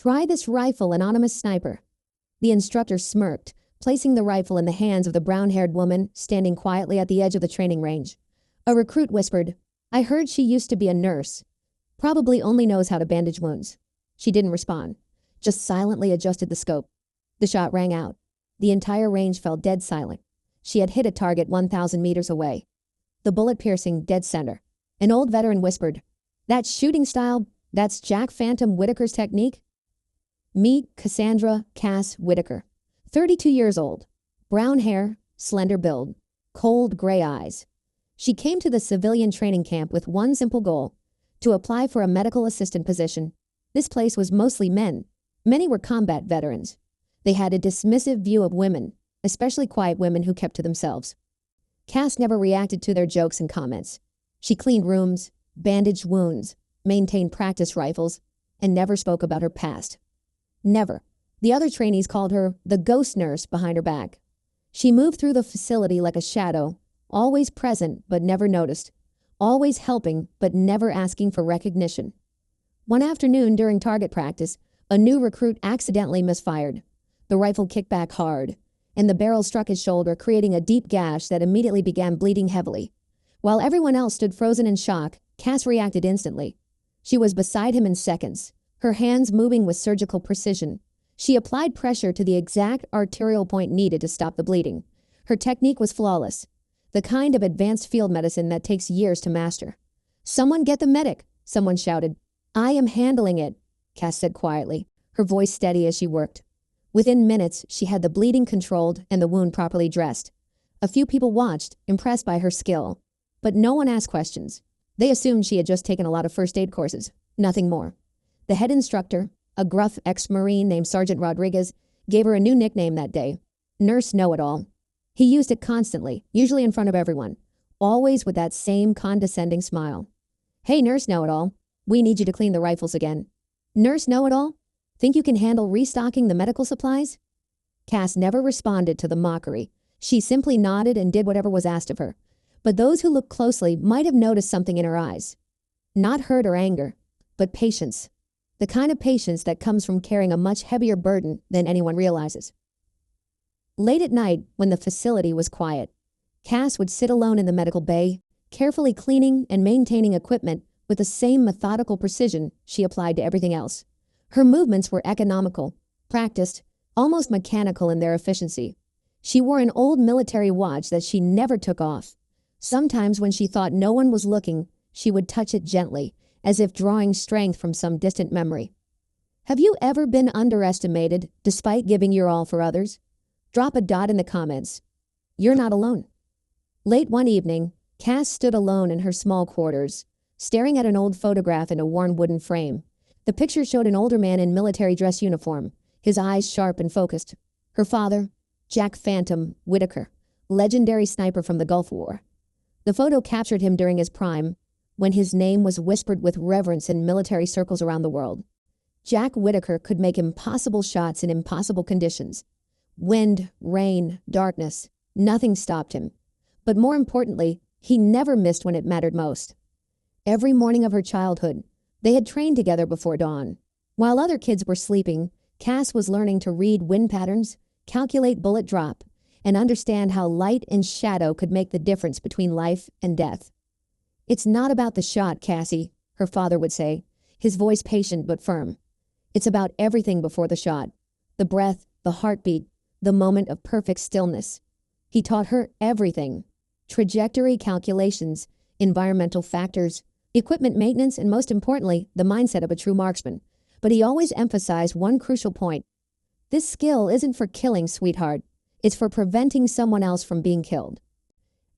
"Try this rifle, anonymous sniper." The instructor smirked, placing the rifle in the hands of the brown-haired woman standing quietly at the edge of the training range. A recruit whispered, "I heard she used to be a nurse. Probably only knows how to bandage wounds." She didn't respond, just silently adjusted the scope. The shot rang out. The entire range fell dead silent. She had hit a target 1,000 meters away. The bullet piercing dead center. An old veteran whispered, "That shooting style, that's Jack Phantom Whitaker's technique?" Meet Cassandra Cass Whitaker. 32 years old. Brown hair, slender build, cold gray eyes. She came to the civilian training camp with one simple goal: to apply for a medical assistant position. This place was mostly men. Many were combat veterans. They had a dismissive view of women, especially quiet women who kept to themselves. Cass never reacted to their jokes and comments. She cleaned rooms, bandaged wounds, maintained practice rifles, and never spoke about her past. Never. The other trainees called her the ghost nurse behind her back. She moved through the facility like a shadow, always present but never noticed, always helping but never asking for recognition. One afternoon during target practice, a new recruit accidentally misfired. The rifle kicked back hard, and the barrel struck his shoulder, creating a deep gash that immediately began bleeding heavily. While everyone else stood frozen in shock, Cass reacted instantly. She was beside him in seconds, her hands moving with surgical precision. She applied pressure to the exact arterial point needed to stop the bleeding. Her technique was flawless, the kind of advanced field medicine that takes years to master. "Someone get the medic," someone shouted. "I am handling it," Cass said quietly, her voice steady as she worked. Within minutes, she had the bleeding controlled and the wound properly dressed. A few people watched, impressed by her skill, but no one asked questions. They assumed she had just taken a lot of first aid courses, nothing more. The head instructor, a gruff ex-Marine named Sergeant Rodriguez, gave her a new nickname that day: Nurse Know-It-All. He used it constantly, usually in front of everyone, always with that same condescending smile. "Hey, Nurse Know-It-All, we need you to clean the rifles again." "Nurse Know-It-All? Think you can handle restocking the medical supplies?" Cass never responded to the mockery. She simply nodded and did whatever was asked of her. But those who looked closely might have noticed something in her eyes. Not hurt or anger, but patience. The kind of patience that comes from carrying a much heavier burden than anyone realizes. Late at night, when the facility was quiet, Cass would sit alone in the medical bay, carefully cleaning and maintaining equipment with the same methodical precision she applied to everything else. Her movements were economical, practiced, almost mechanical in their efficiency. She wore an old military watch that she never took off. Sometimes when she thought no one was looking, she would touch it gently, as if drawing strength from some distant memory. Have you ever been underestimated despite giving your all for others? Drop a dot in the comments. You're not alone. Late one evening, Cass stood alone in her small quarters, staring at an old photograph in a worn wooden frame. The picture showed an older man in military dress uniform, his eyes sharp and focused. Her father, Jack Phantom Whitaker, legendary sniper from the Gulf War. The photo captured him during his prime, when his name was whispered with reverence in military circles around the world. Jack Whitaker could make impossible shots in impossible conditions. Wind, rain, darkness, nothing stopped him. But more importantly, he never missed when it mattered most. Every morning of her childhood, they had trained together before dawn. While other kids were sleeping, Cass was learning to read wind patterns, calculate bullet drop, and understand how light and shadow could make the difference between life and death. "It's not about the shot, Cassie," her father would say, his voice patient but firm. "It's about everything before the shot. The breath, the heartbeat, the moment of perfect stillness." He taught her everything: trajectory calculations, environmental factors, equipment maintenance, and most importantly, the mindset of a true marksman. But he always emphasized one crucial point: this skill isn't for killing, sweetheart. It's for preventing someone else from being killed.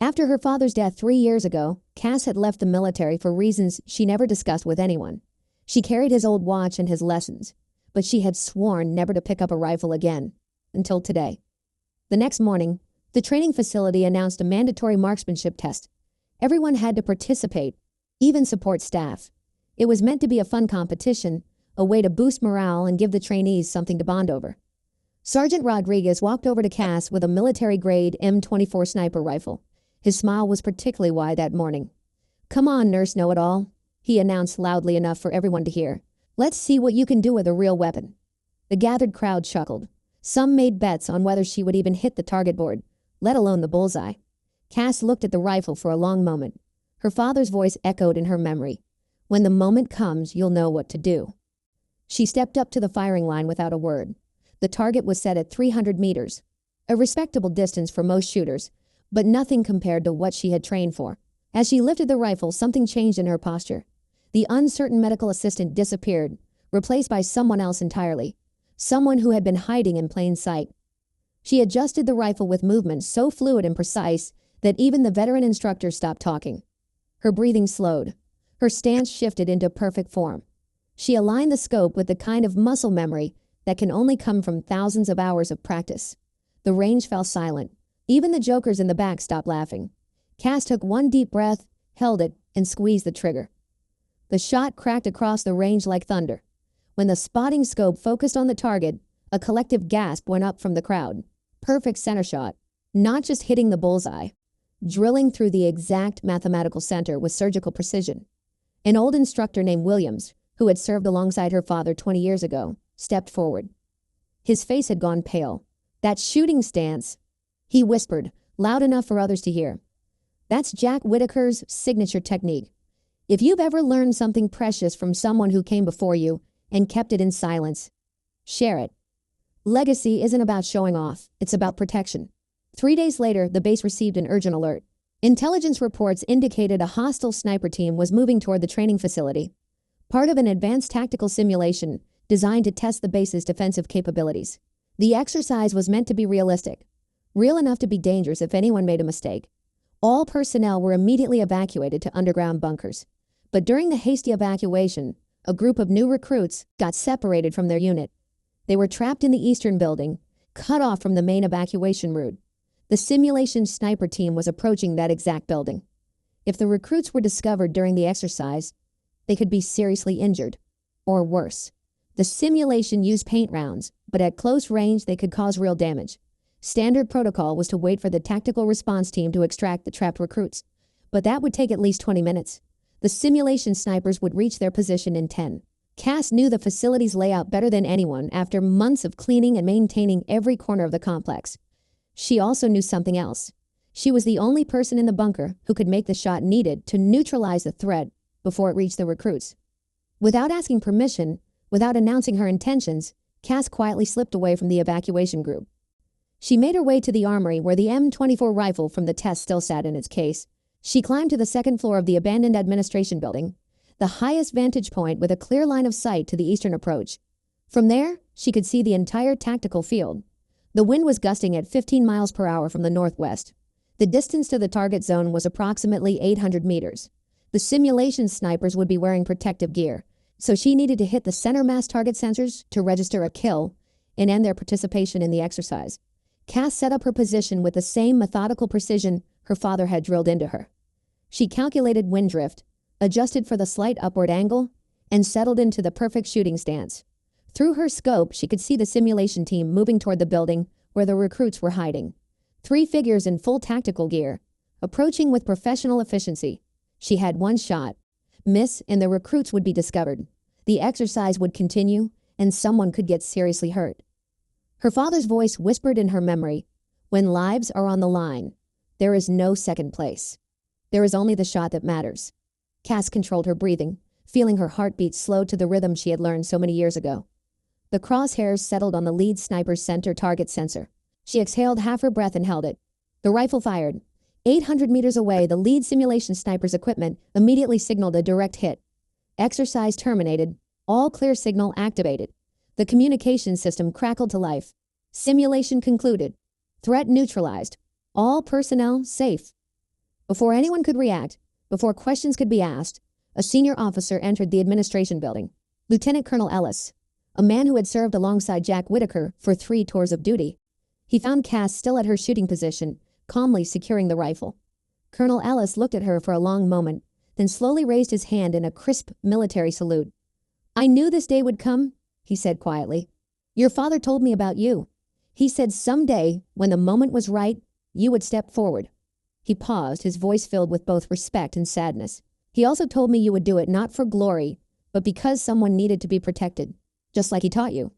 After her father's death 3 years ago, Cass had left the military for reasons she never discussed with anyone. She carried his old watch and his lessons, but she had sworn never to pick up a rifle again, until today. The next morning, the training facility announced a mandatory marksmanship test. Everyone had to participate, even support staff. It was meant to be a fun competition, a way to boost morale and give the trainees something to bond over. Sergeant Rodriguez walked over to Cass with a military-grade M24 sniper rifle. His smile was particularly wide that morning. "Come on, Nurse Know-It-All," he announced loudly enough for everyone to hear. Let's see what you can do with a real weapon." The gathered crowd chuckled. Some made bets on whether she would even hit the target board, let alone the bullseye. Cass looked at the rifle for a long moment. Her father's voice echoed in her memory. "When the moment comes, you'll know what to do." She stepped up to the firing line without a word. The target was set at 300 meters, a respectable distance for most shooters, but nothing compared to what she had trained for. As she lifted the rifle, something changed in her posture. The uncertain medical assistant disappeared, replaced by someone else entirely, someone who had been hiding in plain sight. She adjusted the rifle with movements so fluid and precise that even the veteran instructor stopped talking. Her breathing slowed. Her stance shifted into perfect form. She aligned the scope with the kind of muscle memory that can only come from thousands of hours of practice. The range fell silent. Even the jokers in the back stopped laughing. Cass took one deep breath, held it, and squeezed the trigger. The shot cracked across the range like thunder. When the spotting scope focused on the target, a collective gasp went up from the crowd. Perfect center shot. Not just hitting the bullseye, drilling through the exact mathematical center with surgical precision. An old instructor named Williams, who had served alongside her father 20 years ago, stepped forward. His face had gone pale. "That shooting stance," he whispered, loud enough for others to hear. "That's Jack Whitaker's signature technique. If you've ever learned something precious from someone who came before you and kept it in silence, share it. Legacy isn't about showing off, it's about protection." 3 days later, the base received an urgent alert. Intelligence reports indicated a hostile sniper team was moving toward the training facility, part of an advanced tactical simulation designed to test the base's defensive capabilities. The exercise was meant to be realistic, real enough to be dangerous if anyone made a mistake. All personnel were immediately evacuated to underground bunkers. But during the hasty evacuation, a group of new recruits got separated from their unit. They were trapped in the eastern building, cut off from the main evacuation route. The simulation sniper team was approaching that exact building. If the recruits were discovered during the exercise, they could be seriously injured, or worse. The simulation used paint rounds, but at close range they could cause real damage. Standard protocol was to wait for the tactical response team to extract the trapped recruits, but that would take at least 20 minutes. The simulation snipers would reach their position in 10. Cass knew the facility's layout better than anyone after months of cleaning and maintaining every corner of the complex. She also knew something else. She was the only person in the bunker who could make the shot needed to neutralize the threat before it reached the recruits. Without asking permission, without announcing her intentions, Cass quietly slipped away from the evacuation group. She made her way to the armory where the M24 rifle from the test still sat in its case. She climbed to the second floor of the abandoned administration building, the highest vantage point with a clear line of sight to the eastern approach. From there, she could see the entire tactical field. The wind was gusting at 15 miles per hour from the northwest. The distance to the target zone was approximately 800 meters. The simulation snipers would be wearing protective gear, so she needed to hit the center mass target sensors to register a kill and end their participation in the exercise. Cass set up her position with the same methodical precision her father had drilled into her. She calculated wind drift, adjusted for the slight upward angle, and settled into the perfect shooting stance. Through her scope, she could see the simulation team moving toward the building where the recruits were hiding. 3 figures in full tactical gear, approaching with professional efficiency. She had one shot. Miss, and the recruits would be discovered. The exercise would continue, and someone could get seriously hurt. Her father's voice whispered in her memory, "When lives are on the line, there is no second place. There is only the shot that matters." Cass controlled her breathing, feeling her heartbeat slow to the rhythm she had learned so many years ago. The crosshairs settled on the lead sniper's center target sensor. She exhaled half her breath and held it. The rifle fired. 800 meters away, the lead simulation sniper's equipment immediately signaled a direct hit. Exercise terminated. All clear signal activated. The communication system crackled to life. Simulation concluded. Threat neutralized. All personnel safe. Before anyone could react, before questions could be asked, a senior officer entered the administration building. Lieutenant Colonel Ellis, a man who had served alongside Jack Whitaker for 3 tours of duty. He found Cass still at her shooting position, calmly securing the rifle. Colonel Ellis looked at her for a long moment, then slowly raised his hand in a crisp military salute. "I knew this day would come," he said quietly. "Your father told me about you. He said someday, when the moment was right, you would step forward." He paused, his voice filled with both respect and sadness. "He also told me you would do it not for glory, but because someone needed to be protected, just like he taught you.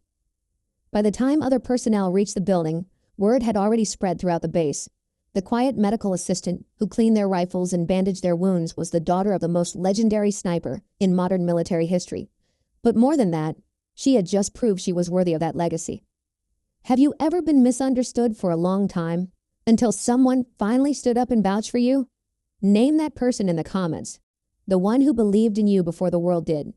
By the time other personnel reached the building, word had already spread throughout the base. The quiet medical assistant who cleaned their rifles and bandaged their wounds was the daughter of the most legendary sniper in modern military history. But more than that, she had just proved she was worthy of that legacy. Have you ever been misunderstood for a long time, until someone finally stood up and vouched for you? Name that person in the comments. The one who believed in you before the world did.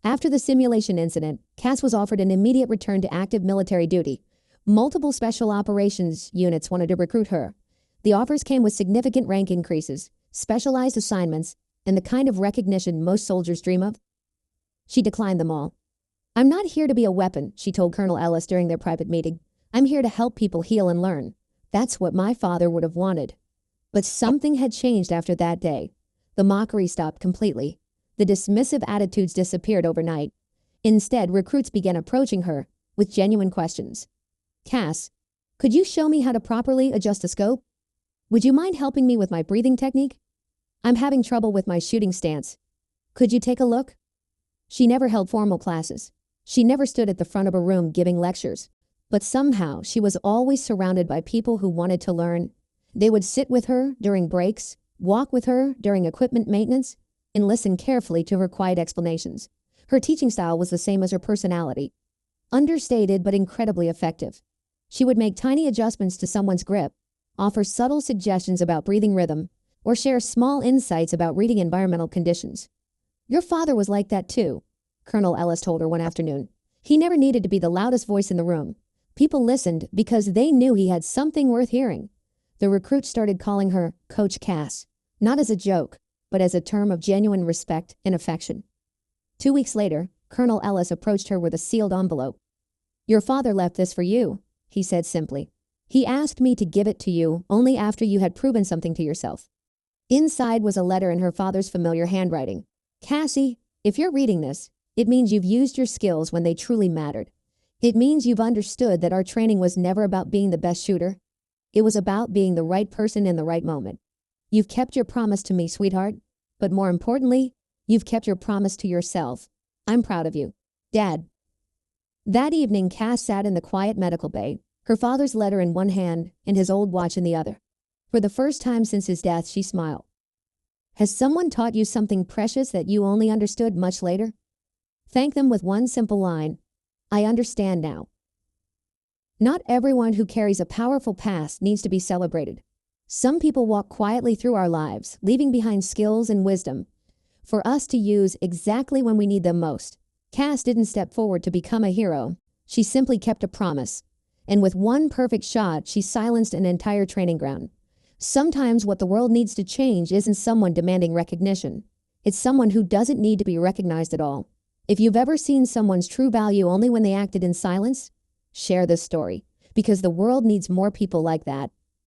After the simulation incident, Cass was offered an immediate return to active military duty. Multiple special operations units wanted to recruit her. The offers came with significant rank increases, specialized assignments, and the kind of recognition most soldiers dream of. She declined them all. I'm not here to be a weapon, she told Colonel Ellis during their private meeting. I'm here to help people heal and learn. That's what my father would have wanted. But something had changed after that day. The mockery stopped completely. The dismissive attitudes disappeared overnight. Instead, recruits began approaching her with genuine questions. Cass, could you show me how to properly adjust a scope? Would you mind helping me with my breathing technique? I'm having trouble with my shooting stance. Could you take a look? She never held formal classes. She never stood at the front of a room giving lectures. But somehow, she was always surrounded by people who wanted to learn. They would sit with her during breaks, walk with her during equipment maintenance, and listen carefully to her quiet explanations. Her teaching style was the same as her personality. Understated but incredibly effective. She would make tiny adjustments to someone's grip, offer subtle suggestions about breathing rhythm, or share small insights about reading environmental conditions. Your father was like that too, Colonel Ellis told her one afternoon. He never needed to be the loudest voice in the room. People listened because they knew he had something worth hearing. The recruits started calling her Coach Cass, not as a joke, but as a term of genuine respect and affection. 2 weeks later, Colonel Ellis approached her with a sealed envelope. Your father left this for you, he said simply. He asked me to give it to you only after you had proven something to yourself. Inside was a letter in her father's familiar handwriting. Cassie, if you're reading this, it means you've used your skills when they truly mattered. It means you've understood that our training was never about being the best shooter. It was about being the right person in the right moment. You've kept your promise to me, sweetheart. But more importantly, you've kept your promise to yourself. I'm proud of you. Dad. That evening, Cass sat in the quiet medical bay, her father's letter in one hand and his old watch in the other. For the first time since his death, she smiled. Has someone taught you something precious that you only understood much later? Thank them with one simple line. I understand now. Not everyone who carries a powerful past needs to be celebrated. Some people walk quietly through our lives, leaving behind skills and wisdom for us to use exactly when we need them most. Cass didn't step forward to become a hero. She simply kept a promise. And with one perfect shot, she silenced an entire training ground. Sometimes what the world needs to change isn't someone demanding recognition. It's someone who doesn't need to be recognized at all. If you've ever seen someone's true value only when they acted in silence, share this story, because the world needs more people like that.